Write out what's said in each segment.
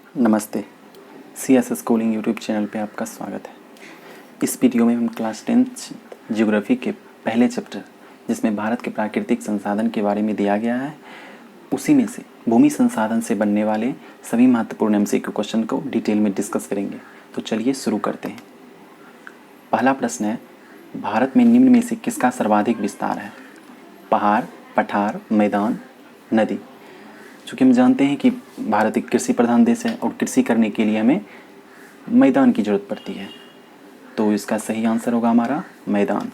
नमस्ते। CS schooling YouTube channel पे आपका स्वागत है। इस वीडियो में हम क्लास 10th ज्योग्राफी के पहले चैप्टर, जिसमें भारत के प्राकृतिक संसाधन के बारे में दिया गया है, उसी में से भूमि संसाधन से बनने वाले सभी महत्वपूर्ण MCQ क्वेश्चन को डिटेल में डिस्कस करेंगे। तो चलिए शुरू करते हैं। पहला प्रश्न है, भारत में निम्न में से किसका सर्वाधिक विस्तार है? पहाड़, पठार, मैदान, नदी। चूँकि हम जानते हैं कि भारत एक कृषि प्रधान देश है और कृषि करने के लिए हमें मैदान की ज़रूरत पड़ती है, तो इसका सही आंसर होगा हमारा मैदान।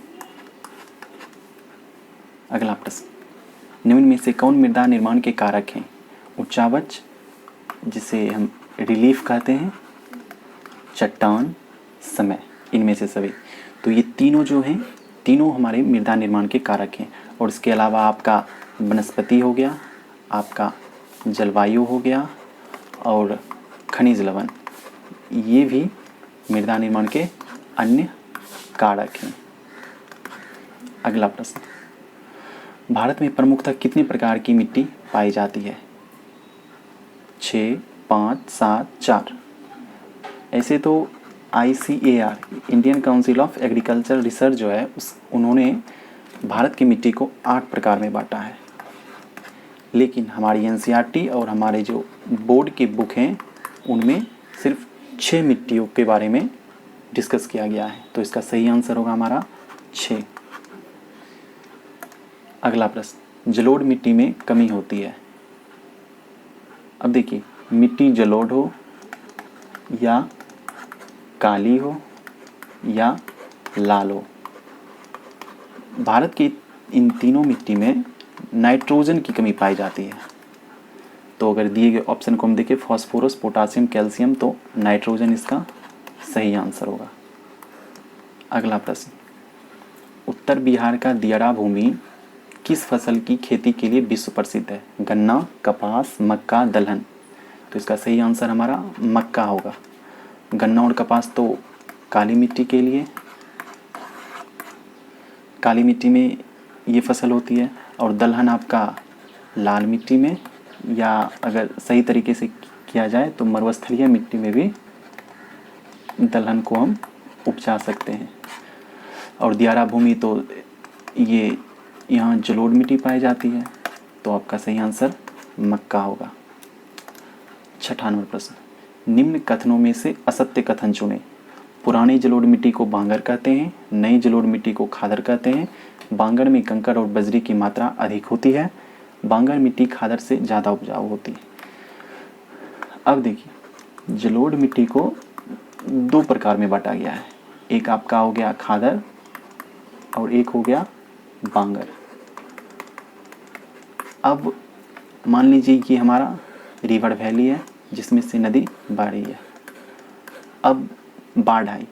अगला प्रश्न, निम्न में से कौन मृदा निर्माण के कारक हैं? उच्चावच, जिसे हम रिलीफ कहते हैं, चट्टान, समय, इनमें से सभी। तो ये तीनों जो हैं, तीनों हमारे मृदा निर्माण के कारक हैं। और इसके अलावा आपका वनस्पति हो गया, आपका जलवायु हो गया और खनिज लवण, ये भी मृदा निर्माण के अन्य कारक हैं। अगला प्रश्न, भारत में प्रमुखतः कितने प्रकार की मिट्टी पाई जाती है? 6, 5, 7, 4। ऐसे तो ICAR, Indian council of agriculture research जो है, उन्होंने भारत की मिट्टी को 8 प्रकार में बांटा है। लेकिन हमारी NCERT और हमारे जो बोर्ड की बुक हैं, उनमें सिर्फ 6 मिट्टियों के बारे में डिस्कस किया गया है। तो इसका सही आंसर होगा हमारा 6। अगला प्रश्न, जलोढ़ मिट्टी में कमी होती है। अब देखिए, मिट्टी जलोढ़ हो या काली हो या लाल हो, भारत की इन तीनों मिट्टी में नाइट्रोजन की कमी पाई जाती है। तो अगर दिए गए ऑप्शन को हम देखें, फास्फोरस, पोटासियम, कैल्शियम, तो नाइट्रोजन इसका सही आंसर होगा। अगला प्रश्न, उत्तर बिहार का दियरा भूमि किस फसल की खेती के लिए विश्व प्रसिद्ध है? गन्ना, कपास, मक्का, दलहन। तो इसका सही आंसर हमारा मक्का होगा। गन्ना और कपास तो काली मिट्टी के लिए, काली मिट्टी में ये फसल होती है, और दलहन आपका लाल मिट्टी में, या अगर सही तरीके से किया जाए तो मरुस्थलीय मिट्टी में भी दलहन को हम उपजा सकते हैं। और दियारा भूमि तो ये यहाँ जलोढ़ मिट्टी पाई जाती है, तो आपका सही आंसर मक्का होगा। 6वां नंबर प्रश्न, निम्न कथनों में से असत्य कथन चुनें। पुरानी जलोढ़ मिट्टी को बांगर कहते हैं, नई जलोढ़ मिट्टी को खादर कहते हैं, बांगर में कंकड़ और बजरी की मात्रा अधिक होती है, बांगर मिट्टी खादर से ज़्यादा उपजाऊ होती है। अब देखिए, जलोढ़ मिट्टी को 2 प्रकार में बांटा गया है। एक आपका हो गया खादर और एक हो गया बांगर। अब मान लीजिए कि हमारा रिवर वैली है, जिसमें से नदी बह रही है। अब बाढ़ आई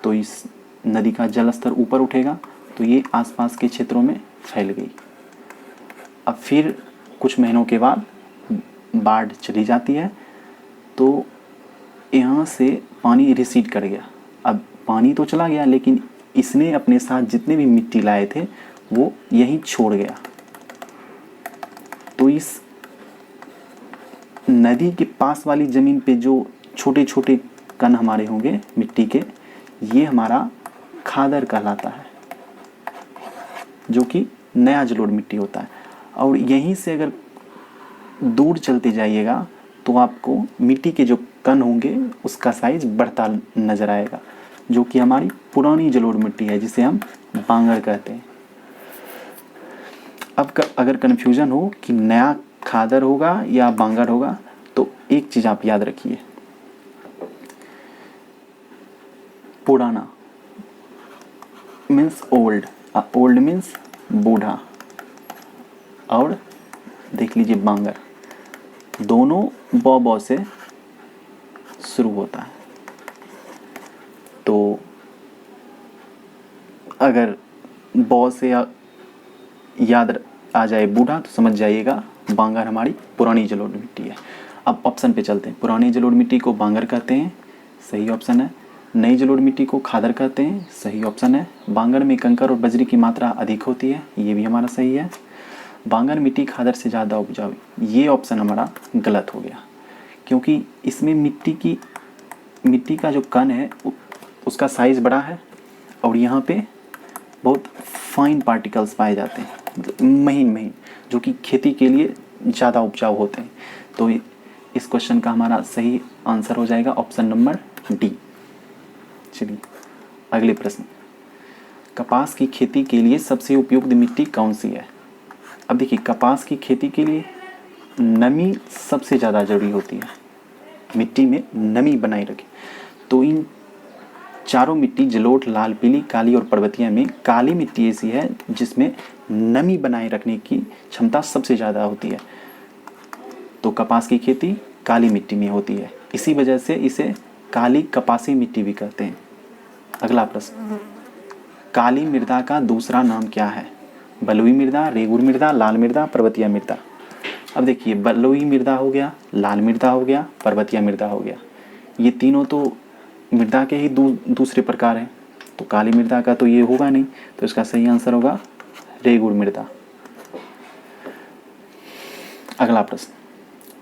तो इस नदी का जल स्तर ऊपर उठेगा, तो ये आसपास के क्षेत्रों में फैल गई। अब फिर कुछ महीनों के बाद बाढ़ चली जाती है, तो यहाँ से पानी रिसीड कर गया। अब पानी तो चला गया, लेकिन इसने अपने साथ जितने भी मिट्टी लाए थे वो यहीं छोड़ गया। तो इस नदी के पास वाली ज़मीन पे जो छोटे छोटे कण हमारे होंगे मिट्टी के, ये हमारा खादर कहलाता है, जो कि नया जलोढ़ मिट्टी होता है। और यहीं से अगर दूर चलते जाइएगा तो आपको मिट्टी के जो कण होंगे उसका साइज बढ़ता नज़र आएगा, जो कि हमारी पुरानी जलोढ़ मिट्टी है, जिसे हम बांगर कहते हैं। अब अगर कन्फ्यूज़न हो कि नया खादर होगा या बांगर होगा, तो एक चीज़ आप याद रखिए, पुराना मीन्स ओल्ड, ओल्ड मीन्स बूढ़ा, और देख लीजिए बांगर, दोनों बौ से शुरू होता है। तो अगर बौ से याद आ जाए बूढ़ा, तो समझ जाइएगा बांगर हमारी पुरानी जलोढ़ मिट्टी है। अब ऑप्शन पे चलते हैं। पुरानी जलोढ़ मिट्टी को बांगर कहते हैं, सही ऑप्शन है। नई जलोढ़ मिट्टी को खादर कहते हैं, सही ऑप्शन है। बांगर में कंकड़ और बजरी की मात्रा अधिक होती है, ये भी हमारा सही है। बांगर मिट्टी खादर से ज़्यादा उपजाऊ, ये ऑप्शन हमारा गलत हो गया, क्योंकि इसमें मिट्टी का जो कण है उसका साइज़ बड़ा है और यहाँ पे बहुत फाइन पार्टिकल्स पाए जाते हैं, मतलब महीन महीन, जो कि खेती के लिए ज़्यादा उपजाऊ होते हैं। तो इस क्वेश्चन का हमारा सही आंसर हो जाएगा ऑप्शन नंबर डी। चलिए अगले प्रश्न, कपास की खेती के लिए सबसे उपयुक्त मिट्टी कौन सी है? अब देखिए, कपास की खेती के लिए नमी सबसे ज़्यादा जरूरी होती है, मिट्टी में नमी बनाए रखे। तो इन चारों मिट्टी जलोढ़, लाल, पीली, काली और पर्वतीय में काली मिट्टी ऐसी है जिसमें नमी बनाए रखने की क्षमता सबसे ज़्यादा होती है। तो कपास की खेती काली मिट्टी में होती है, इसी वजह से इसे काली कपासी मिट्टी भी कहते हैं। अगला प्रश्न, काली मृदा का दूसरा नाम क्या है? बलुई मृदा, रेगुर मृदा, लाल मृदा, पर्वतीय मृदा। अब देखिए, बलुई मृदा हो गया, लाल मृदा हो गया, पर्वतीय मृदा हो गया, ये तीनों तो मृदा के ही दूसरे प्रकार हैं। तो काली मृदा का तो ये होगा नहीं, तो इसका सही आंसर होगा रेगुर मृदा। अगला प्रश्न,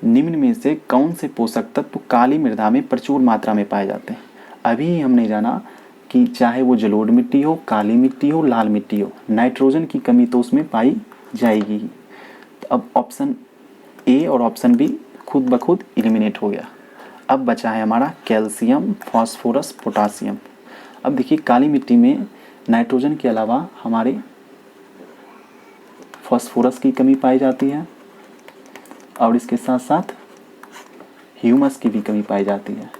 निम्न में से कौन से पोषक तत्व काली मृदा में प्रचुर मात्रा में पाए जाते हैं? अभी हमने जाना कि चाहे वो जलोढ़ मिट्टी हो, काली मिट्टी हो, लाल मिट्टी हो, नाइट्रोजन की कमी तो उसमें पाई जाएगी ही। तो अब ऑप्शन ए और ऑप्शन बी खुद ब खुद एलिमिनेट हो गया। अब बचा है हमारा कैल्शियम, फास्फोरस, पोटासियम। अब देखिए, काली मिट्टी में नाइट्रोजन के अलावा हमारे फास्फोरस की कमी पाई जाती है और इसके साथ साथ ह्यूमस की भी कमी पाई जाती है।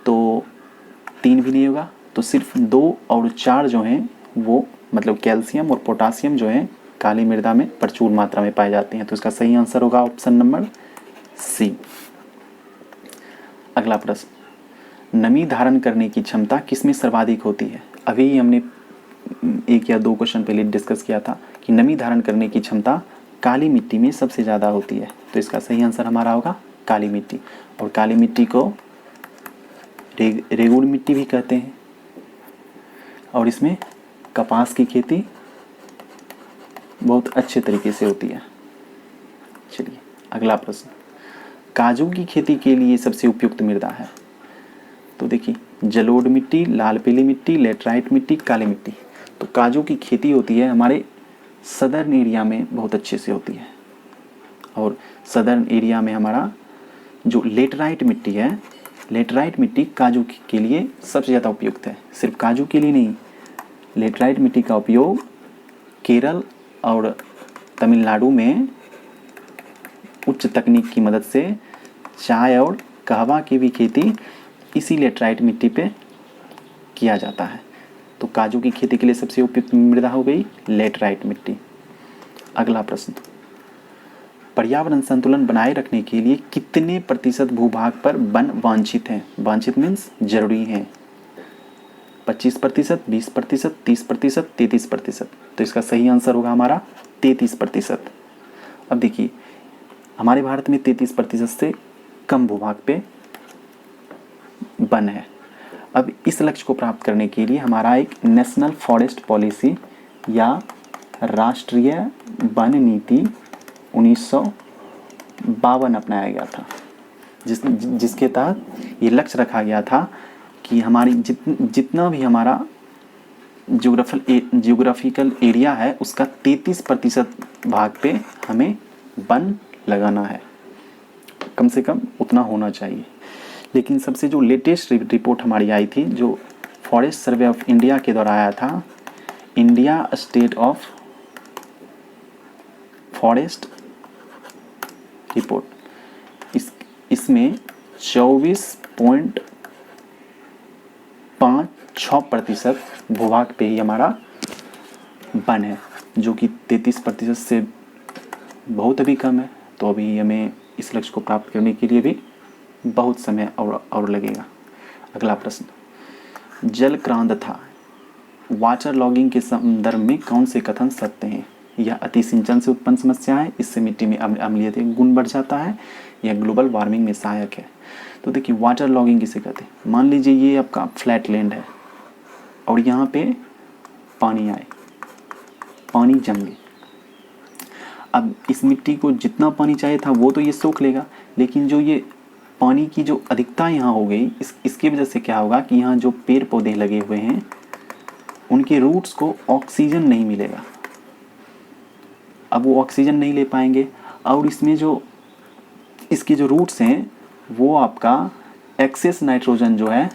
तो 3 भी नहीं होगा, तो सिर्फ 2 और 4 जो हैं वो, मतलब कैल्शियम और पोटासियम जो हैं काली मृदा में प्रचुर मात्रा में पाए जाते हैं। तो इसका सही आंसर होगा ऑप्शन नंबर सी। अगला प्रश्न, नमी धारण करने की क्षमता किसमें सर्वाधिक होती है? अभी हमने 1 या 2 क्वेश्चन पहले डिस्कस किया था कि नमी धारण करने की क्षमता काली मिट्टी में सबसे ज़्यादा होती है। तो इसका सही आंसर हमारा होगा काली मिट्टी। और काली मिट्टी को रेगुड़ मिट्टी भी कहते हैं और इसमें कपास की खेती बहुत अच्छे तरीके से होती है। चलिए अगला प्रश्न, काजू की खेती के लिए सबसे उपयुक्त मृदा है? तो देखिए, जलोढ़ मिट्टी, लाल पीली मिट्टी, लेटराइट मिट्टी, काली मिट्टी। तो काजू की खेती होती है हमारे सदर्न एरिया में बहुत अच्छे से होती है। और सदर्न एरिया में हमारा जो लेटराइट मिट्टी है, लेटराइट मिट्टी काजू के लिए सबसे ज़्यादा उपयुक्त है। सिर्फ काजू के लिए नहीं, लेटराइट मिट्टी का उपयोग केरल और तमिलनाडु में उच्च तकनीक की मदद से चाय और कहवा की भी खेती इसी लेटराइट मिट्टी पे किया जाता है। तो काजू की खेती के लिए सबसे उपयुक्त मृदा हो गई लेटराइट मिट्टी। अगला प्रश्न, पर्यावरण संतुलन बनाए रखने के लिए कितने प्रतिशत भूभाग पर वन वांछित हैं? वांछित मीन्स जरूरी हैं। 25%, 20%, 30%, 33%। तो इसका सही आंसर होगा हमारा 33%। अब देखिए, हमारे भारत में 33% से कम भूभाग पे वन है। अब इस लक्ष्य को प्राप्त करने के लिए हमारा एक नेशनल फॉरेस्ट पॉलिसी या राष्ट्रीय वन नीति 1952 अपनाया गया था, जिसके तहत ये लक्ष्य रखा गया था कि हमारी जितना भी हमारा जियोग्राफिकल एरिया है उसका 33% भाग पे हमें वन लगाना है, कम से कम उतना होना चाहिए। लेकिन सबसे जो लेटेस्ट रिपोर्ट हमारी आई थी, जो फॉरेस्ट सर्वे ऑफ इंडिया के द्वारा आया था, India state of forest report, इसमें 24.56% भूभाग पे ही हमारा वन है, जो कि 33% से बहुत अभी कम है। तो अभी हमें इस लक्ष्य को प्राप्त करने के लिए भी बहुत समय और लगेगा। अगला प्रश्न, जल क्रांतता वाटर लॉगिंग के संदर्भ में कौन से कथन सत्य हैं? यह अतिसिंचन से उत्पन्न समस्या है, इससे मिट्टी में अम्लीयता गुण बढ़ जाता है, यह ग्लोबल वार्मिंग में सहायक है। तो देखिए, वाटर लॉगिंग किसे कहते हैं? मान लीजिए ये आपका फ्लैट लैंड है और यहाँ पे पानी आए, पानी जम गए। अब इस मिट्टी को जितना पानी चाहिए था वो तो ये सोख लेगा, लेकिन जो ये पानी की जो अधिकता यहाँ हो गई, इसकी वजह से क्या होगा कि यहाँ जो पेड़ पौधे लगे हुए हैं उनके रूट्स को ऑक्सीजन नहीं मिलेगा। अब वो ऑक्सीजन नहीं ले पाएंगे और इसमें जो इसके जो रूट्स हैं वो आपका एक्सेस नाइट्रोजन जो है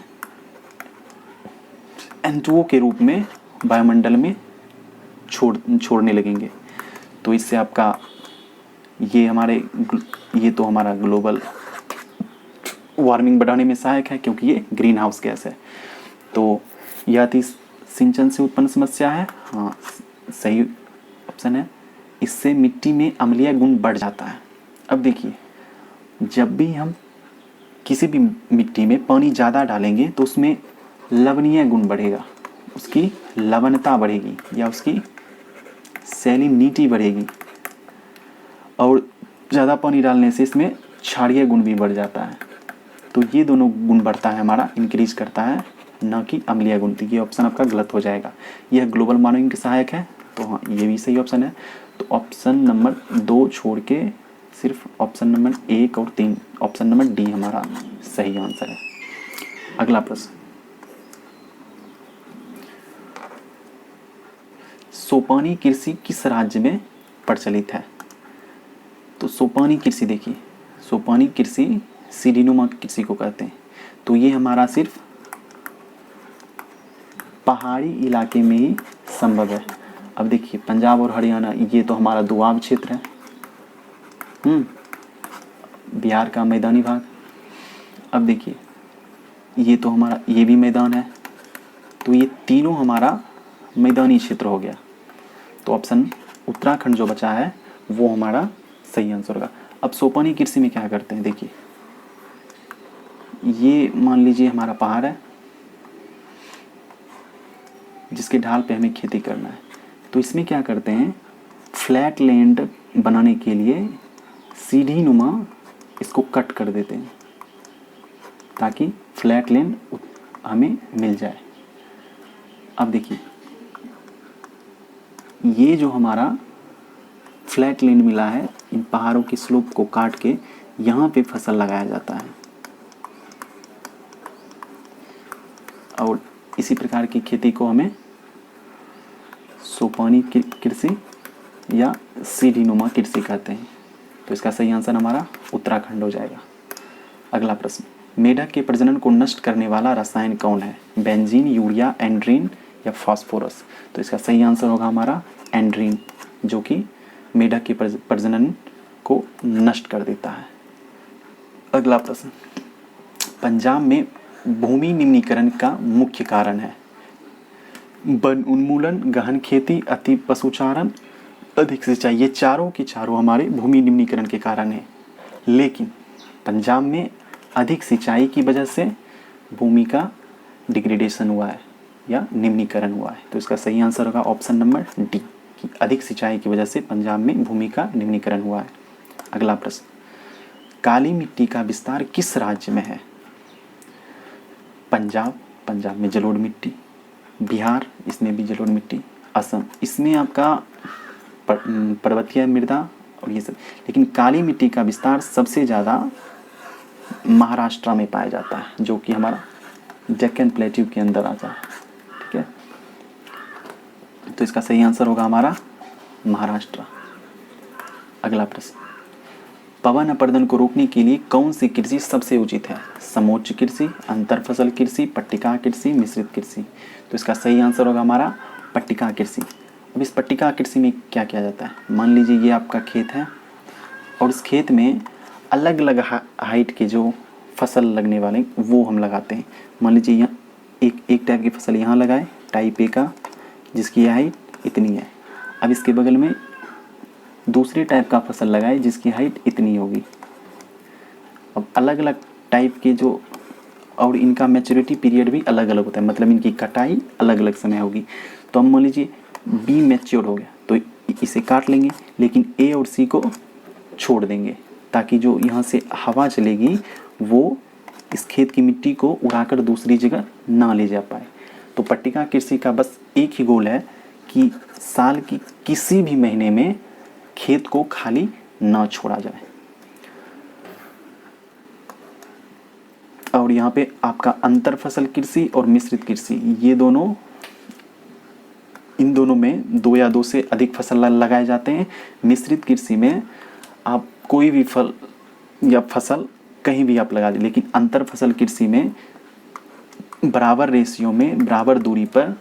N2O के रूप में वायुमंडल में छोड़ने लगेंगे। तो इससे आपका ये तो हमारा ग्लोबल वार्मिंग बढ़ाने में सहायक है, क्योंकि ये ग्रीन हाउस गैस है। तो यह थी सिंचन से उत्पन्न समस्या है। हाँ, सही ऑप्शन है। इससे मिट्टी में अम्लीय गुण बढ़ जाता है। अब देखिए, जब भी हम किसी भी मिट्टी में पानी ज़्यादा डालेंगे तो उसमें लवणीय गुण बढ़ेगा, उसकी लवणता बढ़ेगी या उसकी सैलिनिटी बढ़ेगी, और ज़्यादा पानी डालने से इसमें क्षारीय गुण भी बढ़ जाता है। तो ये दोनों गुण बढ़ता है हमारा, इंक्रीज करता है, ना कि अम्लीय गुण। तो ये ऑप्शन आपका गलत हो जाएगा। यह ग्लोबल वार्मिंग के सहायक है, तो हाँ ये भी सही ऑप्शन है। तो ऑप्शन नंबर 2 छोड़ के सिर्फ ऑप्शन नंबर 1 और 3, ऑप्शन नंबर डी हमारा सही आंसर है। अगला प्रश्न, सोपानी कृषि किस राज्य में प्रचलित है? तो सोपानी कृषि देखिए, सोपानी कृषि सीढ़ीनुमा कृषि को कहते हैं। तो ये हमारा सिर्फ पहाड़ी इलाके में ही संभव है। अब देखिए, पंजाब और हरियाणा ये तो हमारा दुआब क्षेत्र है, बिहार का मैदानी भाग। अब देखिए, ये तो हमारा ये भी मैदान है, तो ये तीनों हमारा मैदानी क्षेत्र हो गया। तो ऑप्शन उत्तराखंड जो बचा है वो हमारा सही आंसर होगा। अब सोपानी कृषि में क्या करते हैं, देखिए ये मान लीजिए हमारा पहाड़ है जिसके ढाल पे हमें खेती करना है। तो इसमें क्या करते हैं, फ्लैट लैंड बनाने के लिए सीढ़ी नुमा इसको कट कर देते हैं ताकि फ्लैट लैंड हमें मिल जाए। अब देखिए, ये जो हमारा फ्लैट लैंड मिला है, इन पहाड़ों की स्लोप को काट के यहाँ पे फसल लगाया जाता है, और इसी प्रकार की खेती को हमें सोपानी कृषि या सीढ़ीनुमा कृषि कहते हैं। तो इसका सही आंसर हमारा उत्तराखंड हो जाएगा। अगला प्रश्न, मेढक के प्रजनन को नष्ट करने वाला रसायन कौन है? बेंजीन, यूरिया, एंड्रीन या फास्फोरस? तो इसका सही आंसर होगा हमारा एंड्रीन, जो कि मेढक के प्रजनन को नष्ट कर देता है। अगला प्रश्न, पंजाब में भूमि निम्नीकरण का मुख्य कारण है? वन उन्मूलन, गहन खेती, अति पशुचारण, अधिक सिंचाई। ये चारों के चारों हमारे भूमि निम्नीकरण के कारण हैं। लेकिन पंजाब में अधिक सिंचाई की वजह से भूमि का डिग्रेडेशन हुआ है या निम्नीकरण हुआ है। तो इसका सही आंसर होगा ऑप्शन नंबर डी, कि अधिक सिंचाई की वजह से पंजाब में भूमि का निम्नीकरण हुआ है। अगला प्रश्न, काली मिट्टी का विस्तार किस राज्य में है? पंजाब में जलोढ़ मिट्टी, बिहार इसमें भी जलोढ़ मिट्टी, असम इसमें आपका पर्वतीय मृदा और ये सब। लेकिन काली मिट्टी का विस्तार सबसे ज़्यादा महाराष्ट्र में पाया जाता है, जो कि हमारा डेक्कन प्लेट्यू के अंदर आता है। ठीक है, तो इसका सही आंसर होगा हमारा महाराष्ट्र। अगला प्रश्न, पवन अपरदन को रोकने के लिए कौन सी कृषि सबसे उचित है? समोच्च कृषि, अंतर फसल कृषि, पट्टिका कृषि, मिश्रित कृषि? तो इसका सही आंसर होगा हमारा पट्टिका कृषि। अब इस पट्टिका कृषि में क्या किया जाता है, मान लीजिए ये आपका खेत है और इस खेत में अलग अलग हाइट के जो फसल लगने वाले वो हम लगाते हैं। मान लीजिए यहाँ एक टाइप की फसल यहाँ लगाए, टाइप ए का, जिसकी हाइट इतनी है। अब इसके बगल में दूसरे टाइप का फसल लगाए जिसकी हाइट इतनी होगी। अब अलग अलग टाइप के जो, और इनका मैच्योरिटी पीरियड भी अलग अलग होता है, मतलब इनकी कटाई अलग अलग समय होगी। तो हम मान लीजिए बी मैच्योर हो गया तो इसे काट लेंगे, लेकिन ए और सी को छोड़ देंगे ताकि जो यहाँ से हवा चलेगी वो इस खेत की मिट्टी को उड़ाकर दूसरी जगह ना ले जा पाए। तो पट्टिका कृषि का बस एक ही गोल है कि साल की किसी भी महीने में खेत को खाली ना छोड़ा जाए। और यहाँ पे आपका अंतर फसल कृषि और मिश्रित कृषि, ये दोनों, इन दोनों में 2 या 2 से अधिक फसल लगाए जाते हैं। मिश्रित कृषि में आप कोई भी फल या फसल कहीं भी आप लगा दें, लेकिन अंतर फसल कृषि में बराबर रेशियो में बराबर दूरी पर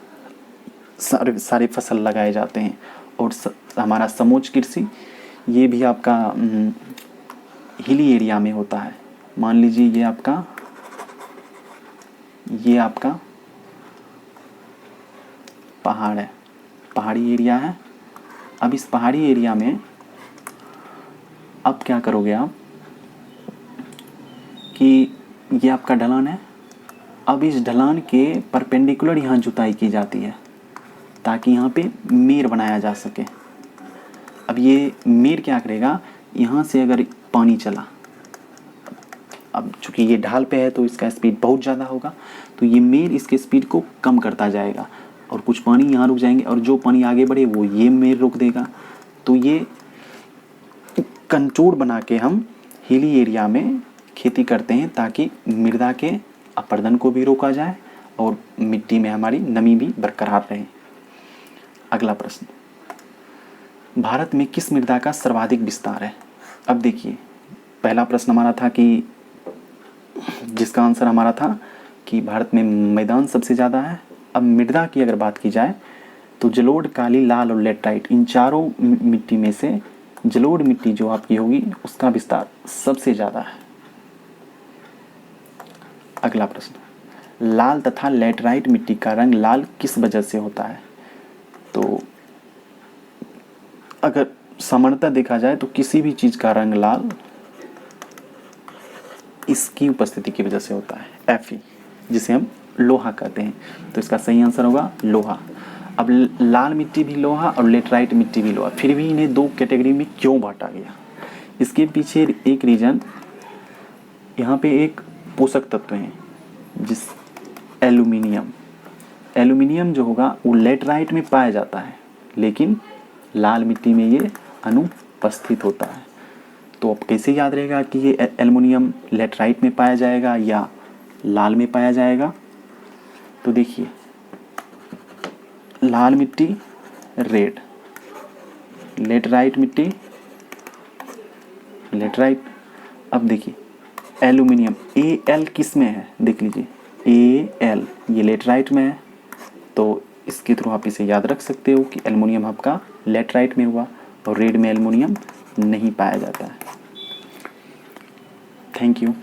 सारे फसल लगाए जाते हैं। और हमारा समोच्च कृषि, ये भी आपका हिली एरिया में होता है। मान लीजिए ये आपका पहाड़ है, पहाड़ी एरिया है। अब इस पहाड़ी एरिया में अब क्या करोगे आप कि ये आपका ढलान है। अब इस ढलान के परपेंडिकुलर यहाँ जुताई की जाती है ताकि यहाँ पे मेड़ बनाया जा सके। अब ये मेड़ क्या करेगा, यहाँ से अगर पानी चला, अब चूंकि ये ढाल पे है तो इसका स्पीड बहुत ज़्यादा होगा, तो ये मेड़ इसके स्पीड को कम करता जाएगा और कुछ पानी यहाँ रुक जाएंगे और जो पानी आगे बढ़े वो ये मेड़ रोक देगा। तो ये कंटूर बना के हम हिली एरिया में खेती करते हैं ताकि मृदा के अपरदन को भी रोका जाए और मिट्टी में हमारी नमी भी बरकरार रहे। अगला प्रश्न, भारत में किस मृदा का सर्वाधिक विस्तार है? अब देखिए, पहला प्रश्न हमारा था कि जिसका आंसर हमारा था कि भारत में मैदान सबसे ज़्यादा है। अब मृदा की अगर बात की जाए तो जलोढ़, काली, लाल और लेटराइट, इन चारों मिट्टी में से जलोढ़ मिट्टी जो आपकी होगी उसका विस्तार सबसे ज़्यादा है। अगला प्रश्न, लाल तथा लेटराइट मिट्टी का रंग लाल किस वजह से होता है? तो अगर सामान्यतः देखा जाए तो किसी भी चीज़ का रंग लाल इसकी उपस्थिति की वजह से होता है, Fe, जिसे हम लोहा कहते हैं। तो इसका सही आंसर होगा लोहा। अब लाल मिट्टी भी लोहा और लेटराइट मिट्टी भी लोहा, फिर भी इन्हें 2 कैटेगरी में क्यों बांटा गया? इसके पीछे एक रीजन, यहाँ पे एक पोषक तत्व है जिस एल्यूमिनियम जो होगा वो लेटराइट में पाया जाता है, लेकिन लाल मिट्टी में ये अनुपस्थित होता है। तो अब कैसे याद रहेगा कि ये एल्युमिनियम लेटराइट में पाया जाएगा या लाल में पाया जाएगा? तो देखिए, लाल मिट्टी रेड, लेटराइट मिट्टी लेटराइट। अब देखिए एल्युमिनियम Al किस में है, देख लीजिए Al ये लेटराइट में है, तो इसके थ्रू आप इसे याद रख सकते हो कि एल्युमिनियम आपका लेटराइट में हुआ और रेड में एल्युमिनियम नहीं पाया जाता है। Thank you.